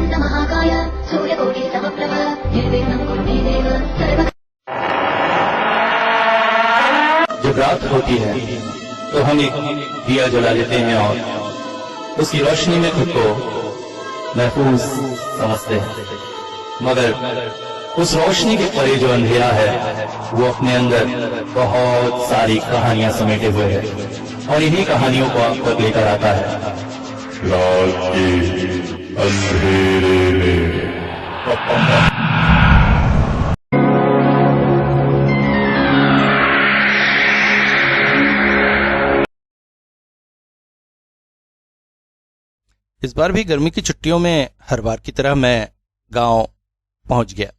महाकाय सूर्यकोटि समप्रभ निर्विघ्नं कुरु मे देव सर्व। जब रात होती है तो हम एक दिया जला लेते हैं और उसकी रोशनी में खुद को महफूज समझते हैं, मगर उस रोशनी के परे जो अंधेरा है वो अपने अंदर बहुत सारी कहानियां समेटे हुए है और इन्हीं कहानियों को आप तक लेकर आता है रात के अंधेरे में। इस बार भी गर्मी की छुट्टियों में हर बार की तरह मैं गांव पहुंच गया।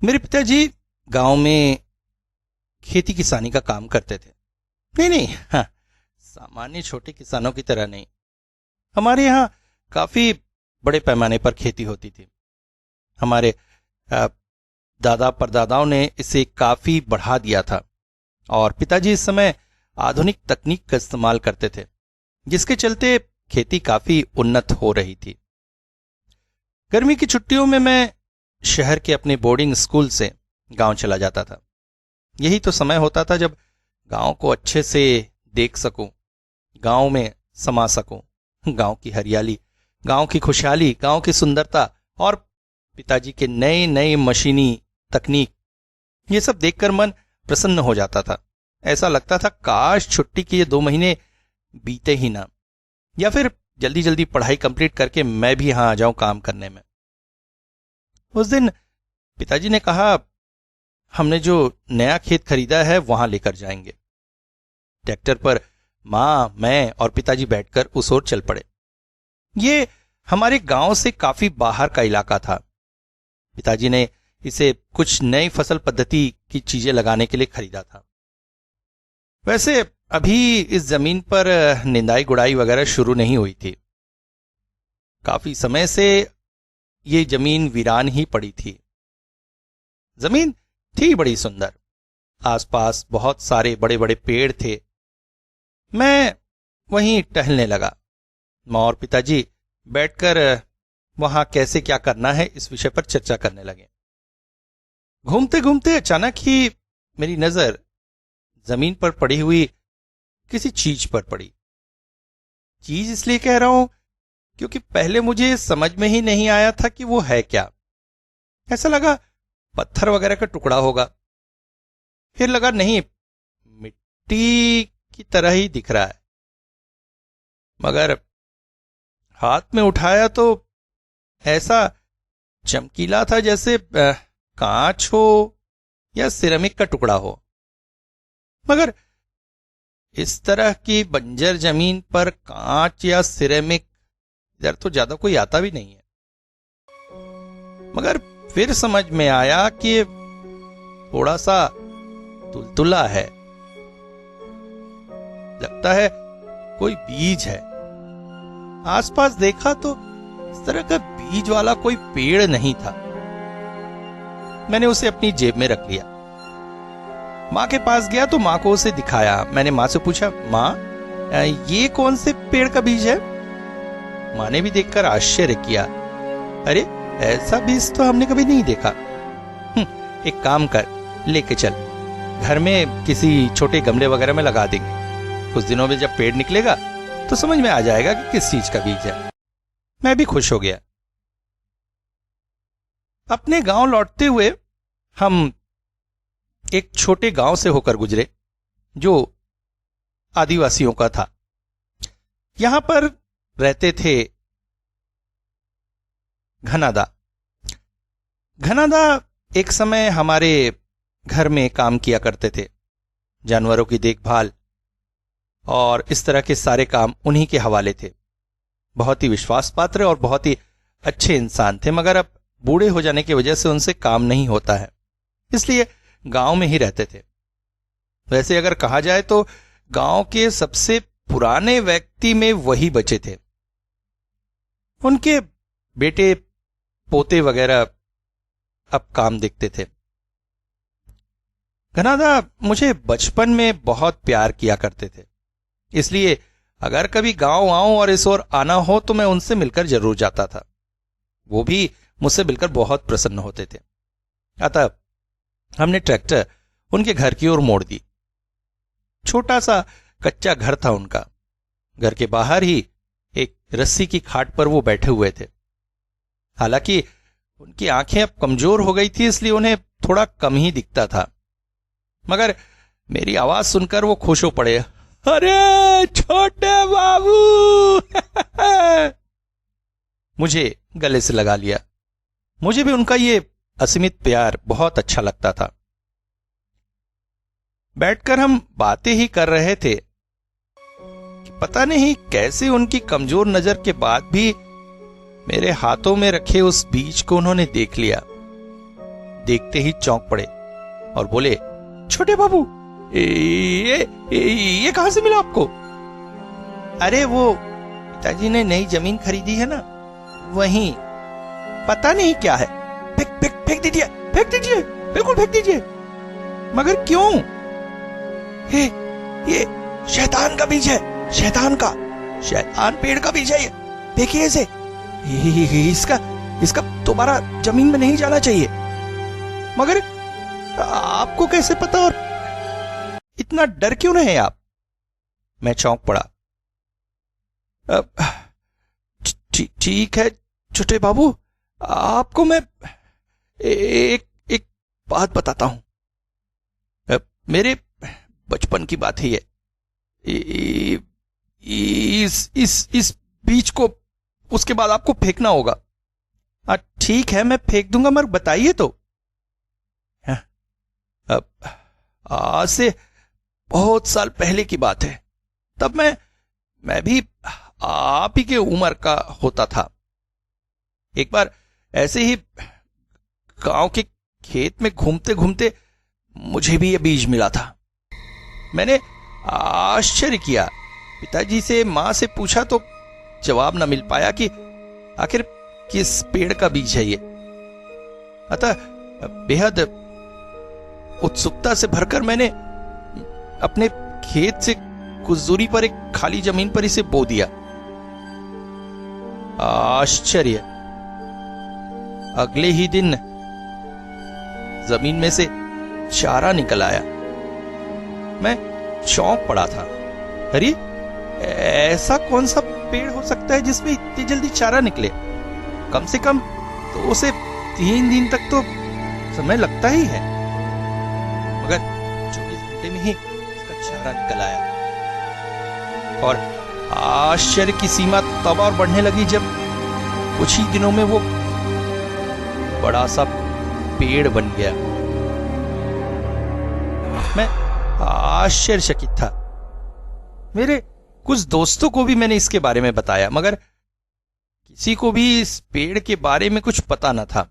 मेरे पिताजी गांव में खेती किसानी का काम करते थे। नहीं, हाँ, सामान्य छोटे किसानों की तरह नहीं। हमारे यहाँ काफी बड़े पैमाने पर खेती होती थी। हमारे दादा परदादाओं ने इसे काफी बढ़ा दिया था और पिताजी इस समय आधुनिक तकनीक का इस्तेमाल करते थे, जिसके चलते खेती काफी उन्नत हो रही थी। गर्मी की छुट्टियों में मैं शहर के अपने बोर्डिंग स्कूल से गांव चला जाता था। यही तो समय होता था जब गांव को अच्छे से देख सकूं, गांव में समा सकूं, गांव की हरियाली, गांव की खुशहाली, गांव की सुंदरता और पिताजी के नए नए मशीनी तकनीक, ये सब देखकर मन प्रसन्न हो जाता था। ऐसा लगता था काश छुट्टी के ये 2 महीने बीते ही ना, या फिर जल्दी जल्दी पढ़ाई कंप्लीट करके मैं भी यहां आ जाऊं काम करने में। उस दिन पिताजी ने कहा हमने जो नया खेत खरीदा है वहां लेकर जाएंगे। ट्रैक्टर पर मां, मैं और पिताजी बैठकर उस ओर चल पड़े। ये हमारे गांव से काफी बाहर का इलाका था। पिताजी ने इसे कुछ नई फसल पद्धति की चीजें लगाने के लिए खरीदा था। वैसे अभी इस जमीन पर निंदाई गुड़ाई वगैरह शुरू नहीं हुई थी। काफी समय से ये जमीन वीरान ही पड़ी थी। जमीन थी बड़ी सुंदर, आसपास बहुत सारे बड़े बड़े पेड़ थे। मैं वहीं टहलने लगा। मां और पिताजी बैठकर वहां कैसे क्या करना है इस विषय पर चर्चा करने लगे। घूमते घूमते अचानक ही मेरी नजर जमीन पर पड़ी हुई किसी चीज पर पड़ी। चीज इसलिए कह रहा हूं क्योंकि पहले मुझे समझ में ही नहीं आया था कि वो है क्या। ऐसा लगा पत्थर वगैरह का टुकड़ा होगा, फिर लगा नहीं, मिट्टी की तरह ही दिख रहा है। मगर हाथ में उठाया तो ऐसा चमकीला था जैसे कांच हो या सिरेमिक का टुकड़ा हो। मगर इस तरह की बंजर जमीन पर कांच या सिरेमिक इधर तो ज्यादा कोई आता भी नहीं है। मगर फिर समझ में आया कि थोड़ा सा तुलतुला है, लगता है कोई बीज है। आसपास देखा तो इस तरह का बीज वाला कोई पेड़ नहीं था। मैंने उसे अपनी जेब में रख लिया। मां के पास गया तो मां को उसे दिखाया। मैंने मां से पूछा, मां ये कौन से पेड़ का बीज है? मां ने भी देखकर आश्चर्य किया। अरे ऐसा बीज तो हमने कभी नहीं देखा। एक काम कर, लेके चल, घर में किसी छोटे गमले वगैरह में लगा देंगे। कुछ दिनों में जब पेड़ निकलेगा तो समझ में आ जाएगा कि किस चीज का बीज है। मैं भी खुश हो गया। अपने गांव लौटते हुए हम एक छोटे गांव से होकर गुजरे जो आदिवासियों का था। यहां पर रहते थे घनादा। घनादा एक समय हमारे घर में काम किया करते थे। जानवरों की देखभाल और इस तरह के सारे काम उन्हीं के हवाले थे। बहुत ही विश्वास पात्र और बहुत ही अच्छे इंसान थे, मगर अब बूढ़े हो जाने की वजह से उनसे काम नहीं होता है, इसलिए गांव में ही रहते थे। वैसे अगर कहा जाए तो गांव के सबसे पुराने व्यक्ति में वही बचे थे। उनके बेटे पोते वगैरह अब काम देखते थे। घनादा मुझे बचपन में बहुत प्यार किया करते थे, इसलिए अगर कभी गांव आऊं और इस ओर आना हो तो मैं उनसे मिलकर जरूर जाता था। वो भी मुझसे मिलकर बहुत प्रसन्न होते थे। अतः हमने ट्रैक्टर उनके घर की ओर मोड़ दी। छोटा सा कच्चा घर था उनका। घर के बाहर ही एक रस्सी की खाट पर वो बैठे हुए थे। हालांकि उनकी आंखें अब कमजोर हो गई थी, इसलिए उन्हें थोड़ा कम ही दिखता था, मगर मेरी आवाज सुनकर वो खुश हो पड़े। अरे छोटे बाबू मुझे गले से लगा लिया। मुझे भी उनका ये असीमित प्यार बहुत अच्छा लगता था। बैठकर हम बातें ही कर रहे थे कि पता नहीं कैसे उनकी कमजोर नजर के बाद भी मेरे हाथों में रखे उस बीज को उन्होंने देख लिया। देखते ही चौंक पड़े और बोले, छोटे बाबू ये कहां से मिला आपको? अरे वो पिताजी ने नई जमीन खरीदी है ना, वहीं। पता नहीं क्या है। फेंक दीजिए, बिल्कुल फेंक दीजिए। मगर क्यों? ये शैतान का बीज है, शैतान पेड़ का बीज है ये। देखिए इसे, इसका दोबारा जमीन में नहीं जाना चाहिए। मगर आपको कैसे पता, और इतना डर क्यों रहे हैं आप? मैं चौंक पड़ा। ठीक है छोटे बाबू, आपको मैं एक बात बताता हूं। मेरे बचपन की बात है ये। इस बीज को उसके बाद आपको फेंकना होगा। ठीक है, मैं फेंक दूंगा, मगर बताइए तो। आज से बहुत साल पहले की बात है। तब मैं भी आप ही के उम्र का होता था। एक बार ऐसे ही गांव के खेत में घूमते घूमते मुझे भी यह बीज मिला था। मैंने आश्चर्य किया। पिताजी से, मां से पूछा तो जवाब न मिल पाया कि आखिर किस पेड़ का बीज है ये। अतः बेहद उत्सुकता से भरकर मैंने अपने खेत से कुछ दूरी पर एक खाली जमीन पर इसे बो दिया। आश्चर्य, अगले ही दिन जमीन में से चारा निकल आया। मैं चौंक पड़ा था। अरे ऐसा कौन सा पेड़ हो सकता है जिसमें इतनी जल्दी चारा निकले? कम से कम 2 से 3 दिन तक तो समय लगता ही है, मगर 24 घंटे में ही इसका चारा निकल आया। और आश्चर्य की सीमा तब और बढ़ने लगी जब कुछ ही दिनों में वो बड़ा सा पेड़ बन गया। मैं आश्चर्यचकित था। मेरे कुछ दोस्तों को भी मैंने इसके बारे में बताया, मगर किसी को भी इस पेड़ के बारे में कुछ पता न था।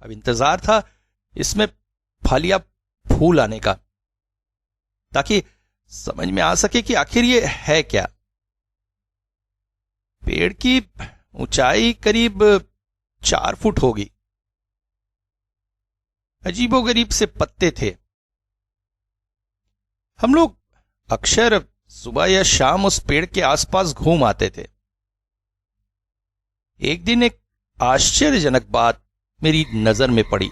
अब इंतजार था इसमें फल या फूल आने का, ताकि समझ में आ सके कि आखिर ये है क्या। पेड़ की ऊंचाई करीब 4 फुट होगी। अजीबोगरीब से पत्ते थे। हम लोग अक्सर सुबह या शाम उस पेड़ के आसपास घूम आते थे। एक दिन एक आश्चर्यजनक बात मेरी नजर में पड़ी।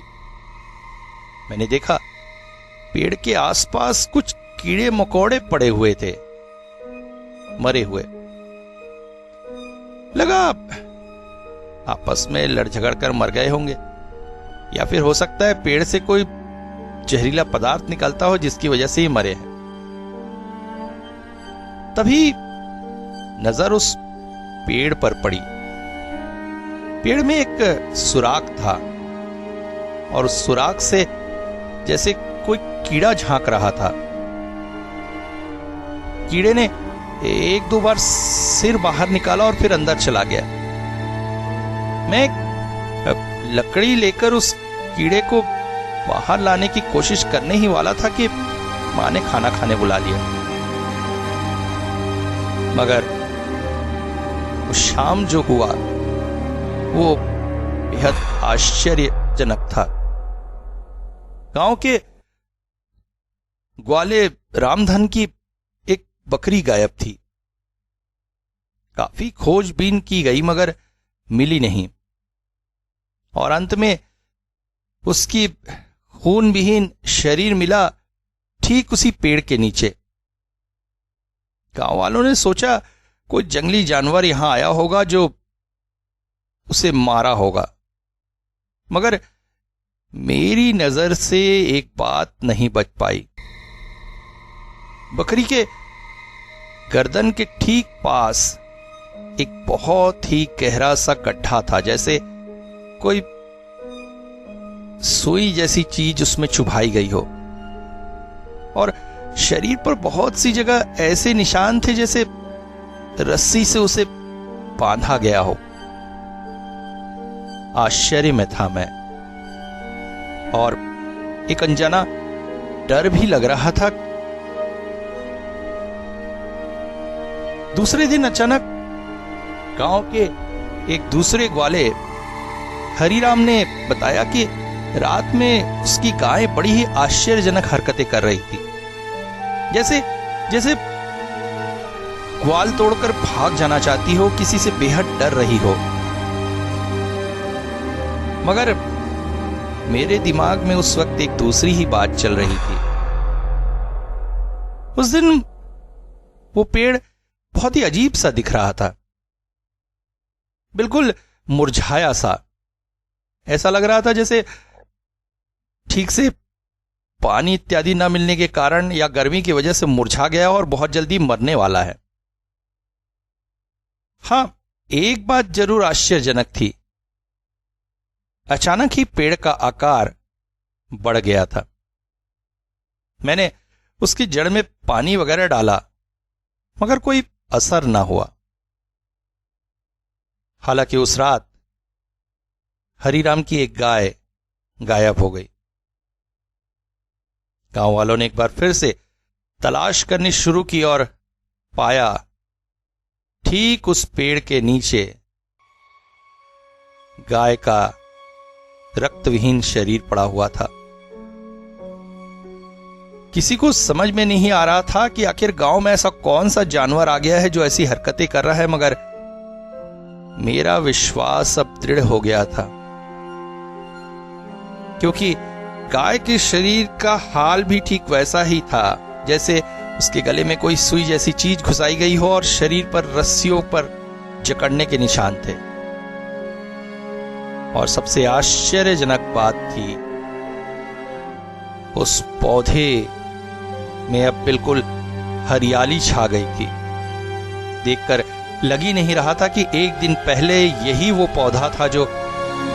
मैंने देखा पेड़ के आसपास कुछ कीड़े मकोड़े पड़े हुए थे, मरे हुए। लगा आपस में लड़ झगड़ कर मर गए होंगे, या फिर हो सकता है पेड़ से कोई जहरीला पदार्थ निकलता हो जिसकी वजह से ही मरे हैं। तभी नजर उस पेड़ पर पड़ी। पेड़ में एक सुराख था और उस सुराख से जैसे कोई कीड़ा झांक रहा था। कीड़े ने 1-2 बार सिर बाहर निकाला और फिर अंदर चला गया। मैं लकड़ी लेकर उस कीड़े को बाहर लाने की कोशिश करने ही वाला था कि मां ने खाना खाने बुला लिया। मगर उस शाम जो हुआ वो बेहद आश्चर्यजनक था। गांव के ग्वाले रामधन की एक बकरी गायब थी। काफी खोजबीन की गई मगर मिली नहीं। और अंत में उसकी खून विहीन शरीर मिला ठीक उसी पेड़ के नीचे। गांव वालों ने सोचा कोई जंगली जानवर यहां आया होगा जो उसे मारा होगा, मगर मेरी नजर से एक बात नहीं बच पाई। बकरी के गर्दन के ठीक पास एक बहुत ही गहरा सा गड्ढा था, जैसे कोई सुई जैसी चीज उसमें चुभाई गई हो, और शरीर पर बहुत सी जगह ऐसे निशान थे जैसे रस्सी से उसे बांधा गया हो। आश्चर्य में था मैं, और एक अनजाना डर भी लग रहा था। दूसरे दिन अचानक गांव के एक दूसरे ग्वाले हरिराम ने बताया कि रात में उसकी गाय बड़ी ही आश्चर्यजनक हरकतें कर रही थी, जैसे ग्वाल तोड़कर भाग जाना चाहती हो, किसी से बेहद डर रही हो। मगर मेरे दिमाग में उस वक्त एक दूसरी ही बात चल रही थी। उस दिन वो पेड़ बहुत ही अजीब सा दिख रहा था, बिल्कुल मुरझाया सा। ऐसा लग रहा था जैसे ठीक से पानी इत्यादि न मिलने के कारण या गर्मी की वजह से मुरझा गया और बहुत जल्दी मरने वाला है। हां, एक बात जरूर आश्चर्यजनक थी, अचानक ही पेड़ का आकार बढ़ गया था। मैंने उसकी जड़ में पानी वगैरह डाला, मगर कोई असर ना हुआ। हालांकि उस रात हरिराम की एक गाय गायब हो गई। गांव वालों ने एक बार फिर से तलाश करनी शुरू की और पाया ठीक उस पेड़ के नीचे गाय का रक्तविहीन शरीर पड़ा हुआ था। किसी को समझ में नहीं आ रहा था कि आखिर गांव में ऐसा कौन सा जानवर आ गया है जो ऐसी हरकतें कर रहा है, मगर मेरा विश्वास अब दृढ़ हो गया था, क्योंकि गाय के शरीर का हाल भी ठीक वैसा ही था जैसे उसके गले में कोई सुई जैसी चीज घुसाई गई हो और शरीर पर रस्सियों पर जकड़ने के निशान थे। और सबसे आश्चर्यजनक बात थी, उस पौधे में अब बिल्कुल हरियाली छा गई थी। देखकर लग ही नहीं रहा था कि एक दिन पहले यही वो पौधा था जो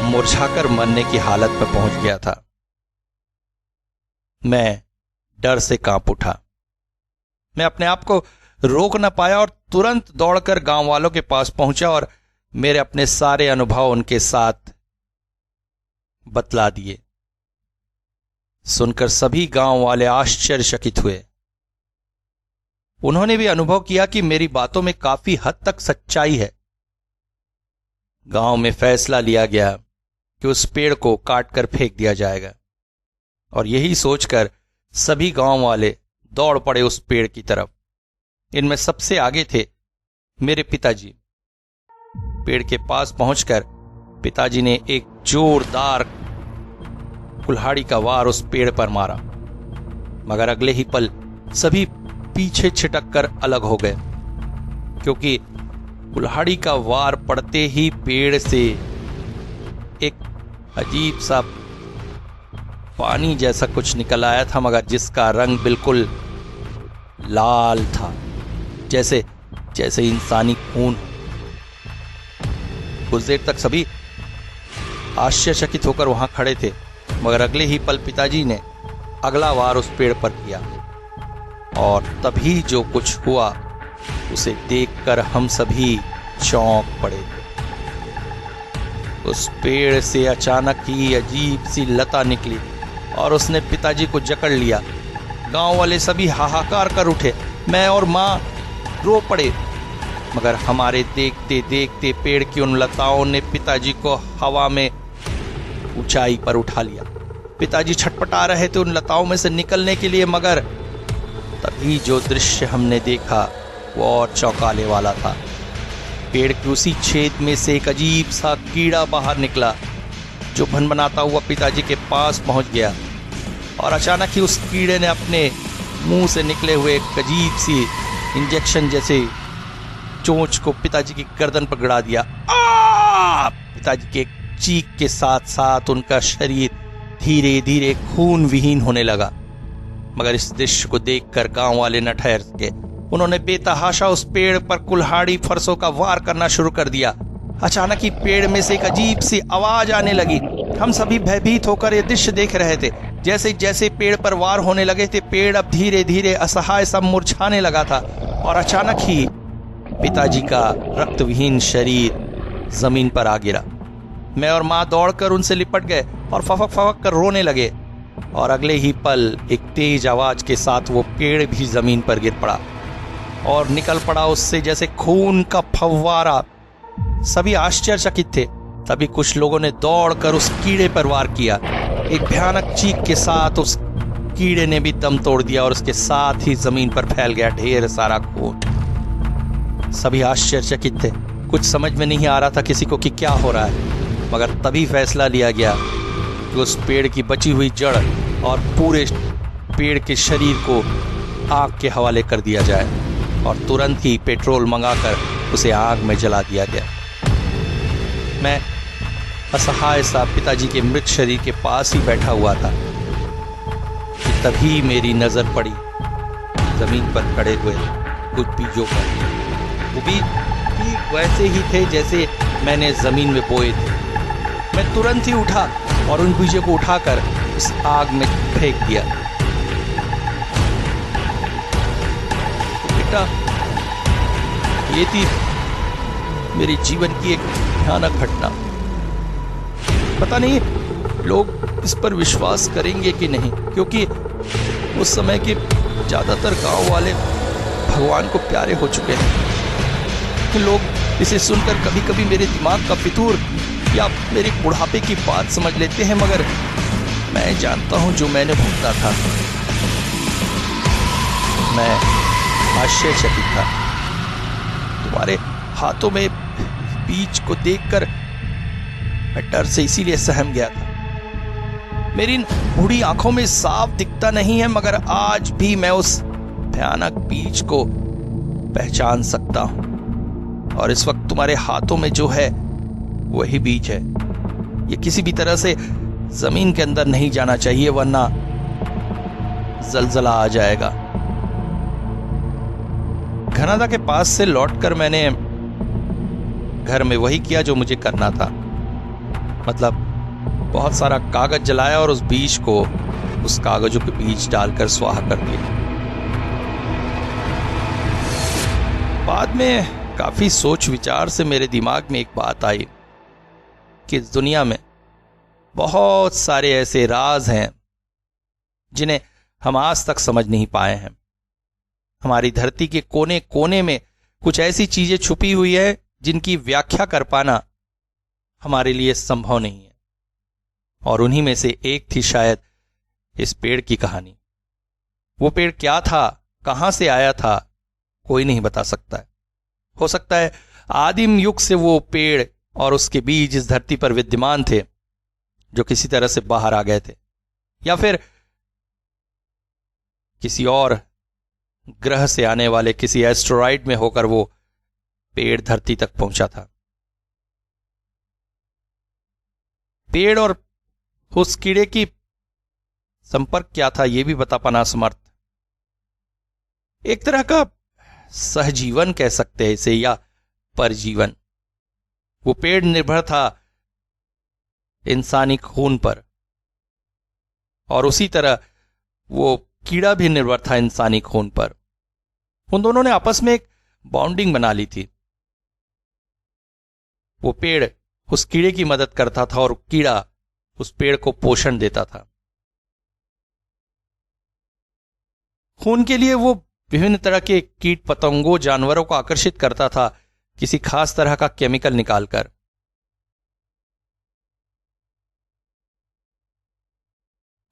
मुरझाकर मरने की हालत में पहुंच गया था। मैं डर से कांप उठा। मैं अपने आप को रोक न पाया और तुरंत दौड़कर गांव वालों के पास पहुंचा और मेरे अपने सारे अनुभव उनके साथ बतला दिए। सुनकर सभी गांव वाले आश्चर्यचकित हुए। उन्होंने भी अनुभव किया कि मेरी बातों में काफी हद तक सच्चाई है। गांव में फैसला लिया गया कि उस पेड़ को काटकर फेंक दिया जाएगा, और यही सोचकर सभी गांव वाले दौड़ पड़े उस पेड़ की तरफ। इनमें सबसे आगे थे मेरे पिताजी। पेड़ के पास पहुंचकर पिताजी ने एक जोरदार कुल्हाड़ी का वार उस पेड़ पर मारा, मगर अगले ही पल सभी पीछे छिटक कर अलग हो गए, क्योंकि कुल्हाड़ी का वार पड़ते ही पेड़ से एक अजीब सा पानी जैसा कुछ निकल आया था, मगर जिसका रंग बिल्कुल लाल था, जैसे जैसे इंसानी खून। कुछ देर तक सभी आश्चर्यचकित होकर वहां खड़े थे, मगर अगले ही पल पिताजी ने अगला वार उस पेड़ पर किया, और तभी जो कुछ हुआ उसे देखकर हम सभी चौंक पड़े। उस पेड़ से अचानक ही अजीब सी लता निकली और उसने पिताजी को जकड़ लिया। गांव वाले सभी हाहाकार कर उठे। मैं और मां रो पड़े, मगर हमारे देखते देखते पेड़ की उन लताओं ने पिताजी को हवा में ऊंचाई पर उठा लिया। पिताजी छटपटा रहे थे उन लताओं में से निकलने के लिए, मगर तभी जो दृश्य हमने देखा वो और चौंकाने वाला था। पेड़ के उसी छेद में से एक अजीब सा कीड़ा बाहर निकला, जो भनभनाता हुआ पिताजी के पास पहुंच गया और अचानक ही उस कीड़े ने अपने मुंह से निकले हुए एक अजीब सी इंजेक्शन जैसे चोंच को पिताजी की गर्दन पर गड़ा दिया। पिताजी के चीख के साथ साथ उनका शरीर धीरे धीरे खून विहीन होने लगा। मगर इस दृश्य को देखकर गांव वाले न ठहर सके। उन्होंने बेतहाशा उस पेड़ पर कुल्हाड़ी फरसों का वार करना शुरू कर दिया। अचानक ही पेड़ में से एक अजीब सी आवाज आने लगी। हम सभी भयभीत होकर यह दृश्य देख रहे थे। जैसे जैसे पेड़ पर वार होने लगे थे, पेड़ अब धीरे धीरे असहाय सा मुरझाने लगा था और अचानक ही पिताजी का रक्तविहीन शरीर जमीन पर आ गिरा। मैं और माँ दौड़कर उनसे लिपट गए और फफक फफक कर रोने लगे और अगले ही पल एक तेज आवाज के साथ वो पेड़ भी जमीन पर गिर पड़ा और निकल पड़ा उससे जैसे खून का फव्वारा। सभी आश्चर्यचकित थे। तभी कुछ लोगों ने दौड़कर उस कीड़े पर वार किया। एक भयानक चीख के साथ उस कीड़े ने भी दम तोड़ दिया और उसके साथ ही जमीन पर फैल गया ढेर सारा खून। सभी आश्चर्यचकित थे। कुछ समझ में नहीं आ रहा था किसी को कि क्या हो रहा है। मगर तभी फैसला लिया गया कि उस पेड़ की बची हुई जड़ और पूरे पेड़ के शरीर को आग के हवाले कर दिया जाए और तुरंत ही पेट्रोल मंगाकर उसे आग में जला दिया गया। मैं असहाय सा पिताजी के मृत शरीर के पास ही बैठा हुआ था कि तभी मेरी नजर पड़ी जमीन पर खड़े हुए कुछ बीजों पर। वो बीज ठीक वैसे ही थे जैसे मैंने जमीन में बोए थे। मैं तुरंत ही उठा और उन बीजों को उठाकर उस आग में फेंक दिया। बेटा, ये थी मेरे जीवन की एक भयानक घटना। पता नहीं लोग इस पर विश्वास करेंगे कि नहीं, क्योंकि उस समय के ज्यादातर गांव वाले भगवान को प्यारे हो चुके हैं। कि लोग इसे सुनकर कभी कभी मेरे दिमाग का फितूर या मेरे बुढ़ापे की बात समझ लेते हैं, मगर मैं जानता हूं जो मैंने भुगता था। मैं आश्चर्यचकित था। तुम्हारे हाथों में बीज को देखकर मैं डर से इसीलिए सहम गया था। मेरी इन बूढ़ी आंखों में साफ दिखता नहीं है, मगर आज भी मैं उस भयानक बीज को पहचान सकता हूं। और इस वक्त तुम्हारे हाथों में जो है वही बीज है। ये किसी भी तरह से जमीन के अंदर नहीं जाना चाहिए, वरना जलजला आ जाएगा। घनादा के पास से लौटकर मैंने घर में वही किया जो मुझे करना था। मतलब बहुत सारा कागज जलाया और उस बीज को उस कागजों के बीच डालकर स्वाहा कर दिया। बाद में काफी सोच विचार से मेरे दिमाग में एक बात आई कि इस दुनिया में बहुत सारे ऐसे राज हैं जिन्हें हम आज तक समझ नहीं पाए हैं। हमारी धरती के कोने कोने में कुछ ऐसी चीजें छुपी हुई है जिनकी व्याख्या कर पाना हमारे लिए संभव नहीं है। और उन्हीं में से एक थी शायद इस पेड़ की कहानी। वो पेड़ क्या था, कहां से आया था, कोई नहीं बता सकता है। हो सकता है आदिम युग से वो पेड़ और उसके बीज इस धरती पर विद्यमान थे, जो किसी तरह से बाहर आ गए थे, या फिर किसी और ग्रह से आने वाले किसी एस्टेरॉइड में होकर वो पेड़ धरती तक पहुंचा था। पेड़ और उस कीड़े की संपर्क क्या था, यह भी बता पाना असमर्थ। एक तरह का सहजीवन कह सकते हैं इसे, या परजीवन। वो पेड़ निर्भर था इंसानी खून पर और उसी तरह वो कीड़ा भी निर्भर था इंसानी खून पर। उन दोनों ने आपस में एक बॉन्डिंग बना ली थी। वो पेड़ उस कीड़े की मदद करता था और कीड़ा उस पेड़ को पोषण देता था। खून के लिए वो विभिन्न तरह के कीट पतंगों जानवरों को आकर्षित करता था, किसी खास तरह का केमिकल निकालकर।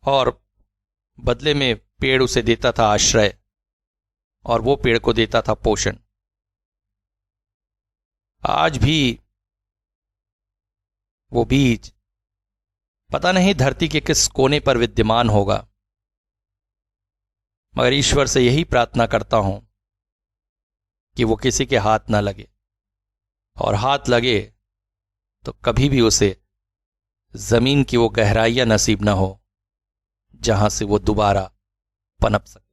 और बदले में पेड़ उसे देता था आश्रय और वो पेड़ को देता था पोषण। आज भी वो बीज पता नहीं धरती के किस कोने पर विद्यमान होगा, मगर ईश्वर से यही प्रार्थना करता हूं कि वो किसी के हाथ ना लगे, और हाथ लगे तो कभी भी उसे जमीन की वो गहराइयां नसीब ना हो जहां से वो दोबारा पनप सके।